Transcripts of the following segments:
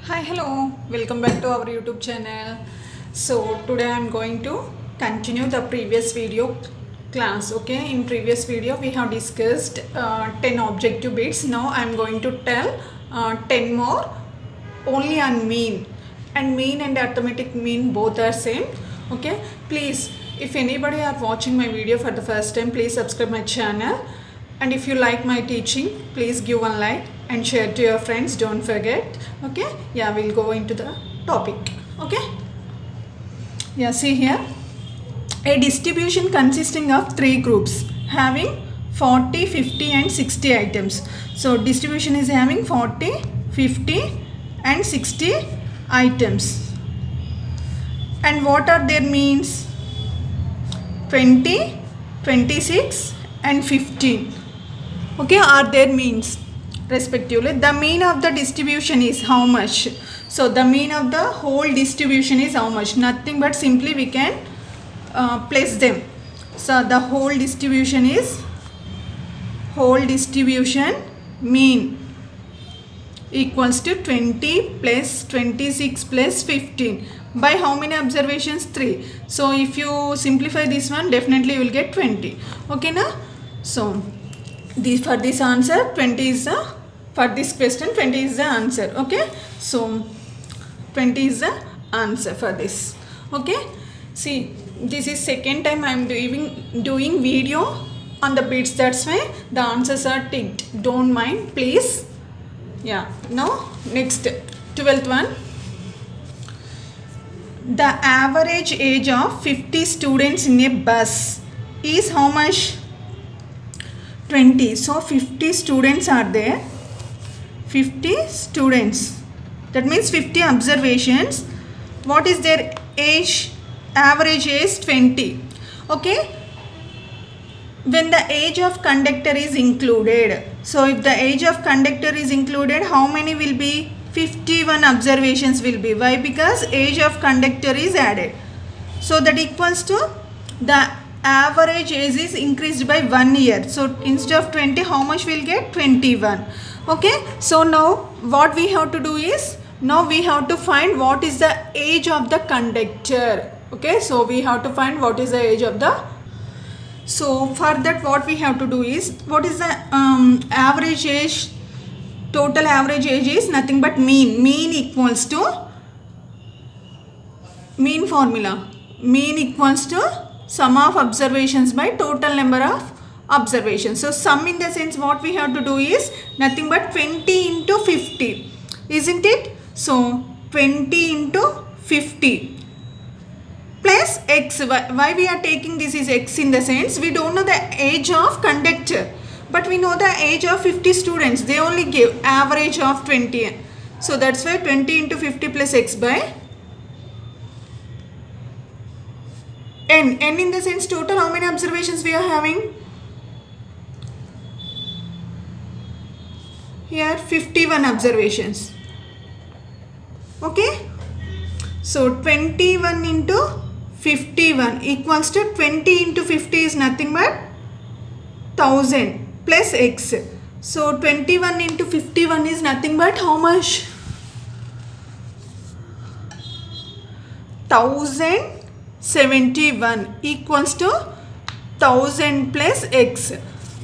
Hi, hello, welcome back to our YouTube channel. So today I'm going to continue the previous video class. Okay, in previous video we have discussed 10 objective bits. Now I'm going to tell 10 more only on mean, and mean and arithmetic mean both are same. Okay, please, if anybody are watching my video for the first time, please subscribe my channel, and if you like my teaching, please give one like and share to your friends, don't forget. Okay, yeah, we'll go into the topic. Okay, yeah, see here, a distribution consisting of three groups having 40, 50 and 60 items. So distribution is having 40, 50 and 60 items. And what are their means? 20, 26 and 15. Okay, are their means respectively. The mean of the distribution is how much? So the mean of the whole distribution is how much? Nothing but simply we can place them. So the whole distribution mean equals to 20 plus 26 plus 15. By how many observations? 3. So if you simplify this one, definitely you will get 20. Okay na? So for this answer 20 is the, for this question 20 is the answer. Okay, so 20 is the answer for this. Okay, see, this is second time I am doing video on the bits, that's why the answers are ticked, don't mind please. Yeah, now next 12th one. The average age of 50 students in a bus is how much? 20. So 50 students are there, 50 students, that means 50 observations. What is their age? Average age 20. Okay, when the age of conductor is included, so if the age of conductor is included, how many will be? 51 observations will be. Why? Because age of conductor is added, so that equals to the average age is increased by 1 year. So instead of 20, how much we'll get? 21. Okay, so now what we have to do is, now we have to find what is the age of the conductor. Okay, so we have to find what is the age of the, so for that what we have to do is, what is the average age? Total average age is nothing but mean. Mean equals to, mean formula, mean equals to sum of observations by total number of observations. So sum in the sense what we have to do is nothing but 20 into 50, isn't it? So 20 into 50 plus x. Why we are taking this is x in the sense we don't know the age of conductor, but we know the age of 50 students. They only give average of 20. So that's why 20 into 50 plus x by n. N in the sense total how many observations we are having? Here 51 observations. Okay, so 21 into 51 equals to 20 into 50 is nothing but 1000 plus x. So 21 into 51 is nothing but how much? 1071 equals to 1000 plus x.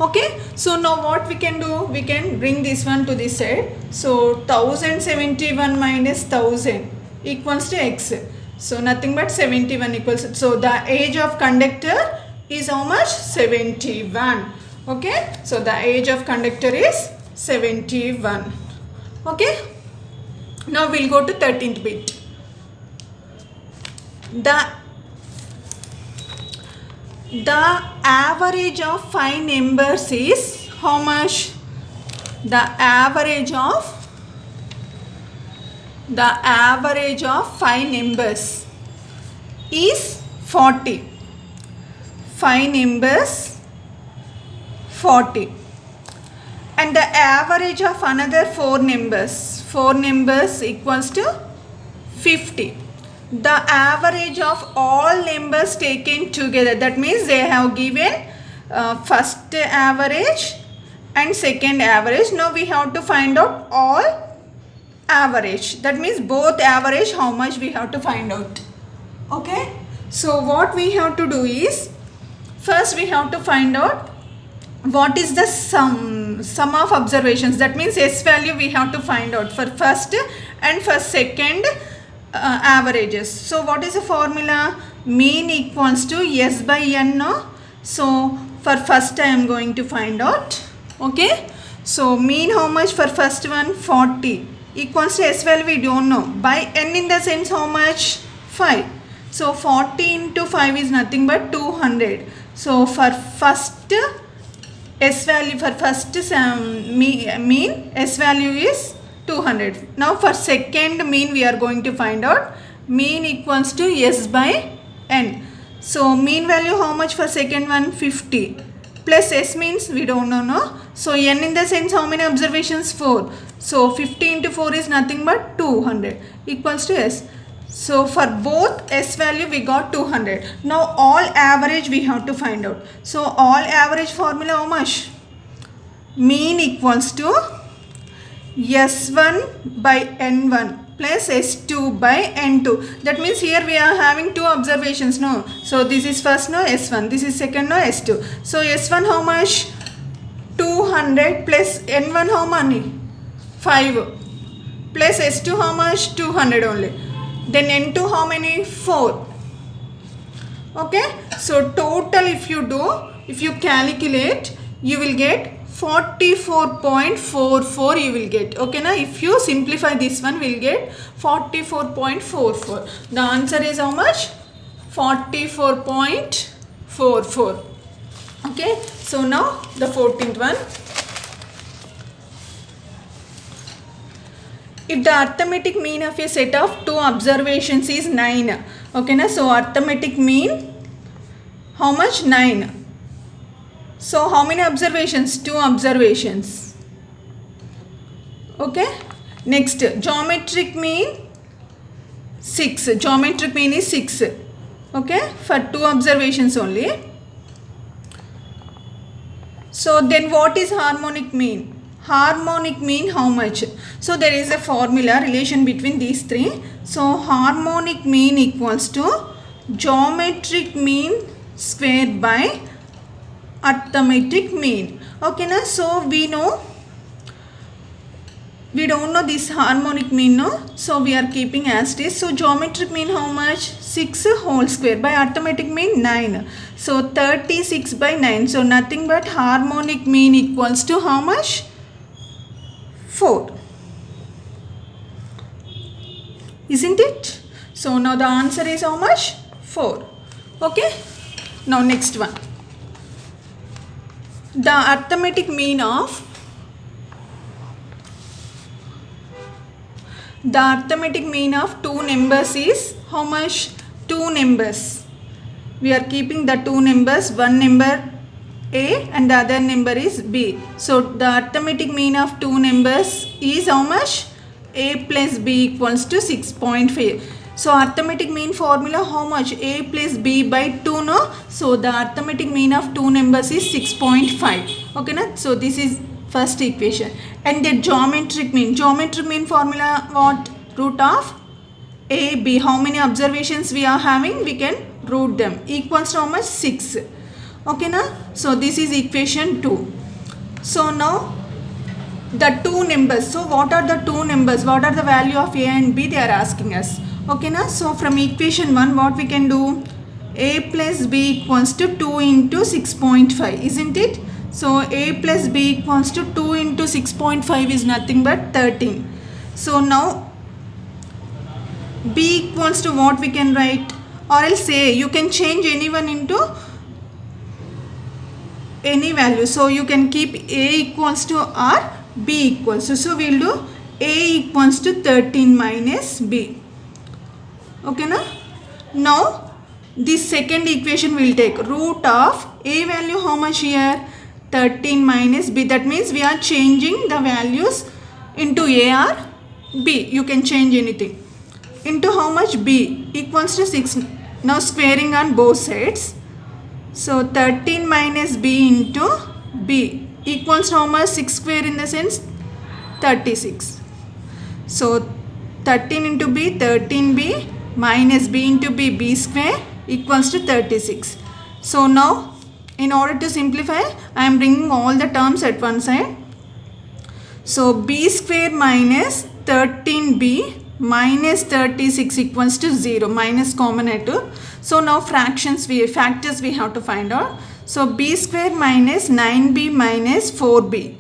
Okay, so now what we can do? We can bring this one to this side. So 1071 minus 1000 equals to x. So nothing but 71 equals. So the age of conductor is how much? 71. Okay, so the age of conductor is 71. Okay, now we'll go to 13th bit. The average of 5 numbers is how much? The average of 5 numbers is 40. 5 numbers 40. And the average of another 4 numbers equals to 50. The average of all numbers taken together, that means they have given first average and second average. Now we have to find out all average. That means both average, how much we have to find out. Okay. So what we have to do is, first we have to find out what is the sum of observations. That means S value we have to find out for first and for second averages. So what is the formula? Mean equals to S by N. No? So for first I am going to find out. Okay. So mean how much for first one? 40 equals to S value we don't know. By N in the sense how much? 5. So 40 into 5 is nothing but 200. So for first S value, for first mean S value is 200. Now for second mean we are going to find out. Mean equals to S by N. So mean value how much for second one? 50. Plus S means we don't know, no? So N in the sense how many observations? 4. So 50 into 4 is nothing but 200 equals to S. So for both S value we got 200. Now all average we have to find out. So all average formula how much? Mean equals to S1 by N1 plus S2 by N2. That means here we are having two observations, no? So this is first, no? S1. This is second, no? S2. So S1 how much? 200 plus N1 how many? 5 plus S2 how much? 200 only. Then N2 how many? 4. Okay. So total if you calculate, you will get 44.44 you will get. Okay na? If you simplify this one, we will get 44.44. The answer is how much? 44.44. Okay. So now the 14th one. If the arithmetic mean of a set of two observations is 9. Okay na? So arithmetic mean how much? 9. So how many observations? 2 observations. Okay. Next, geometric mean 6. Geometric mean is 6. Okay. For 2 observations only. So then what is harmonic mean? Harmonic mean how much? So there is a formula relation between these three. So harmonic mean equals to geometric mean squared by arithmetic mean. Okay na? So we don't know this harmonic mean, no? So we are keeping as it is. So geometric mean how much? 6 whole square by arithmetic mean 9. So 36 by 9. So nothing but harmonic mean equals to how much? 4. Isn't it? So now the answer is how much? 4. Okay. Now next one. The arithmetic mean of two numbers is how much? 2 numbers. We are keeping the 2 numbers. One number A and the other number is B. So the arithmetic mean of 2 numbers is how much? A plus B equals to 6.5. So arithmetic mean formula how much? A plus B by 2, no? So the arithmetic mean of 2 numbers is 6.5. Okay na? So this is first equation. And the geometric mean formula what? Root of A, B. How many observations we are having? We can root them. Equals to how much? 6. Okay na? So this is equation 2. So now the 2 numbers. So what are the 2 numbers? What are the value of A and B? They are asking us. Okay na? So from equation 1 what we can do? A plus B equals to 2 into 6.5. Isn't it? So A plus B equals to 2 into 6.5 is nothing but 13. So now B equals to what we can write? Or else A. You can change anyone into any value. So you can keep A equals to or B equals to. So we will do A equals to 13 minus B. Okay na? Now this second equation will take root of A value how much here? 13 minus B. That means we are changing the values into A or B. You can change anything. Into how much? B equals to 6. Now squaring on both sides. So 13 minus B into B equals to how much? 6 square in the sense 36. So 13 into b, 13b minus b into b, b square equals to 36. So now in order to simplify, I am bringing all the terms at one side. So b square minus 13b minus 36 equals to 0, minus common at 2. So now factors we have to find out. So b square minus 9b minus 4b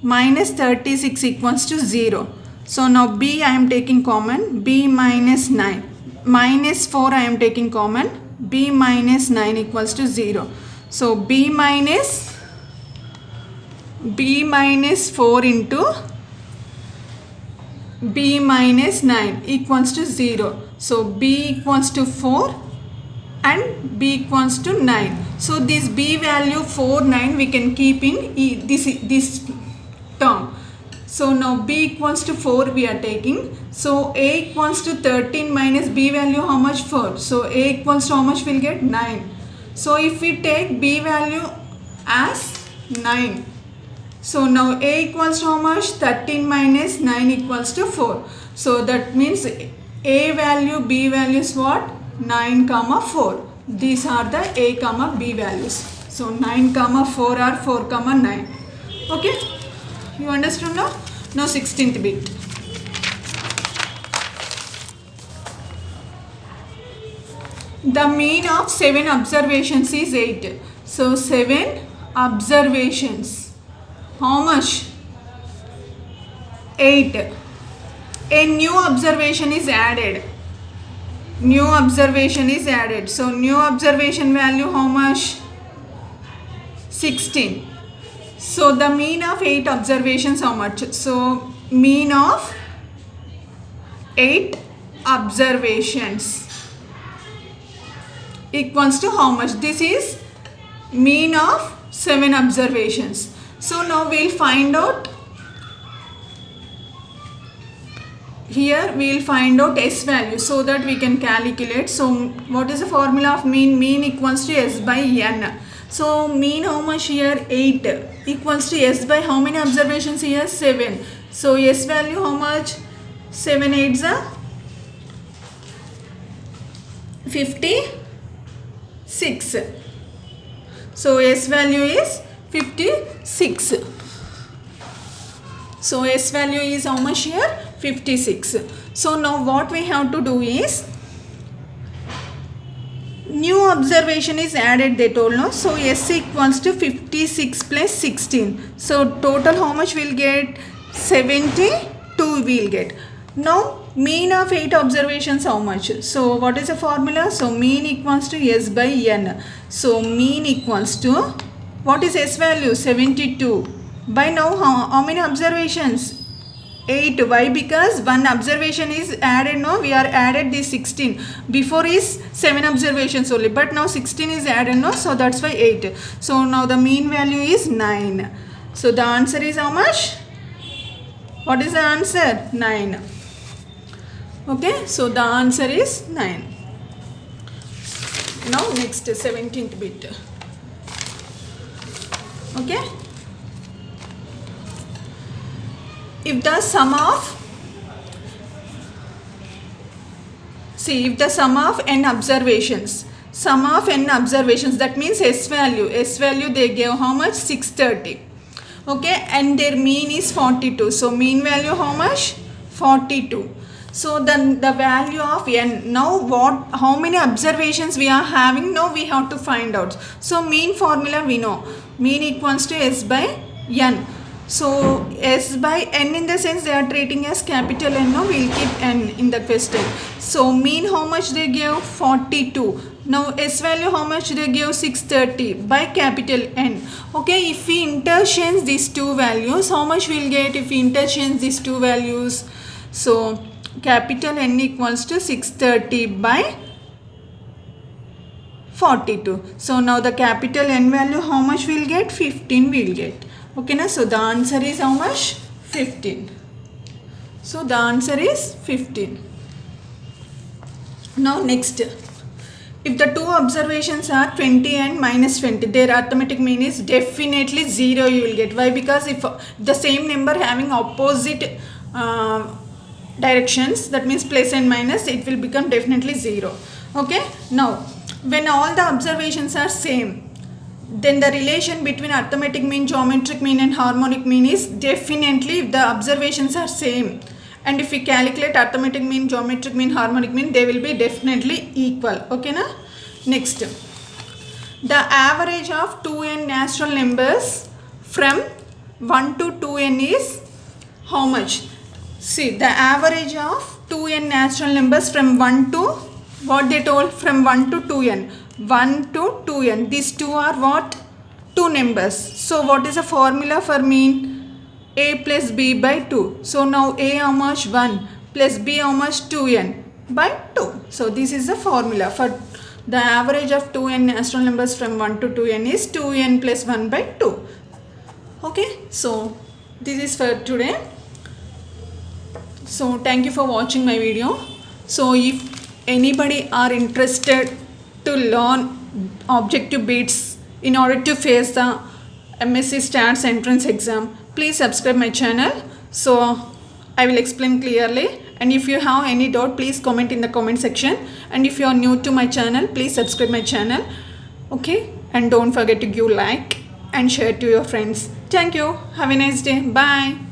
minus 36 equals to 0. So now b I am taking common, b minus 9 minus 4 I am taking common, b minus 9 equals to 0. So b minus 4 into b minus 9 equals to 0. So b equals to 4 and b equals to 9. So this b value 4, 9 we can keep in this term. So now b equals to 4 we are taking. So a equals to 13 minus b value how much? 4. So a equals to how much we'll get? 9. So if we take b value as 9. So now a equals to how much? 13 minus 9 equals to 4. So that means a value, b value is what? 9 comma 4. These are the a comma b values. So 9 comma 4 are 4 comma 9. Okay? You understood now? Now 16th bit. The mean of 7 observations is 8. So 7 observations. How much? 8. A new observation is added. New observation is added. So new observation value how much? 16. So the mean of 8 observations how much? So mean of 8 observations equals to how much? This is mean of 7 observations. So now we will find out. Here we will find out S value so that we can calculate. So what is the formula of mean? Mean equals to S by N. So mean how much here? 8 equals to S by how many observations here? 7. So S value how much? 7 8s are 56. So S value is 56. So S value is how much here? 56. So now what we have to do is, new observation is added, they told no. So S equals to 56 plus 16. So total how much we'll get? 72 we'll get. Now mean of 8 observations how much? So what is the formula? So mean equals to S by N. So mean equals to, what is S value? 72. By now how many observations? 8. Why? Because one observation is added. No, we are added this 16. Before is 7 observations only, but now 16 is added. No, so that's why 8. So now the mean value is 9. So the answer is how much? What is the answer? 9. Okay, so the answer is 9. Now next 17th bit. Okay. If the sum of n observations, that means S value they gave how much? 630. Okay, and their mean is 42. So mean value how much? 42. So then the value of n, now how many observations we are having? Now we have to find out. So mean formula we know, mean equals to S by n. So S by n in the sense they are treating as capital N. Now we will keep n in the question. So mean how much they gave? 42. Now S value how much they gave? 630 by capital N. Okay, if we interchange these two values, how much we will get if we interchange these two values? So capital N equals to 630 by 42. So now the capital N value how much we will get? 15 we will get. Okay, na? So the answer is how much? 15. So the answer is 15. Now next, if the two observations are 20 and minus 20, their arithmetic mean is definitely 0 you will get. Why? Because if the same number having opposite directions, that means plus and minus, it will become definitely 0. Okay, now when all the observations are same, then the relation between arithmetic mean, geometric mean and harmonic mean is definitely, if the observations are same, and if we calculate arithmetic mean, geometric mean, harmonic mean, they will be definitely equal. Okay na? Next, the average of 2n natural numbers from 1 to 2n is how much? See, the average of 2n natural numbers from 1 to, what they told, from 1 to 2n. 1 to 2n. These two are what? Two numbers. So what is the formula for mean? A plus b by 2. So now a how much? 1 plus b how much? 2n by 2. So this is the formula for the average of 2n natural numbers from 1 to 2n is 2n plus 1 by 2. Okay, so this is for today. So thank you for watching my video. So if anybody are interested to learn objective bits in order to face the MSc Stats entrance exam, please subscribe my channel. So I will explain clearly, and if you have any doubt, please comment in the comment section, and if you are new to my channel, please subscribe my channel. Okay, and don't forget to give like and share to your friends. Thank you. Have a nice day. Bye.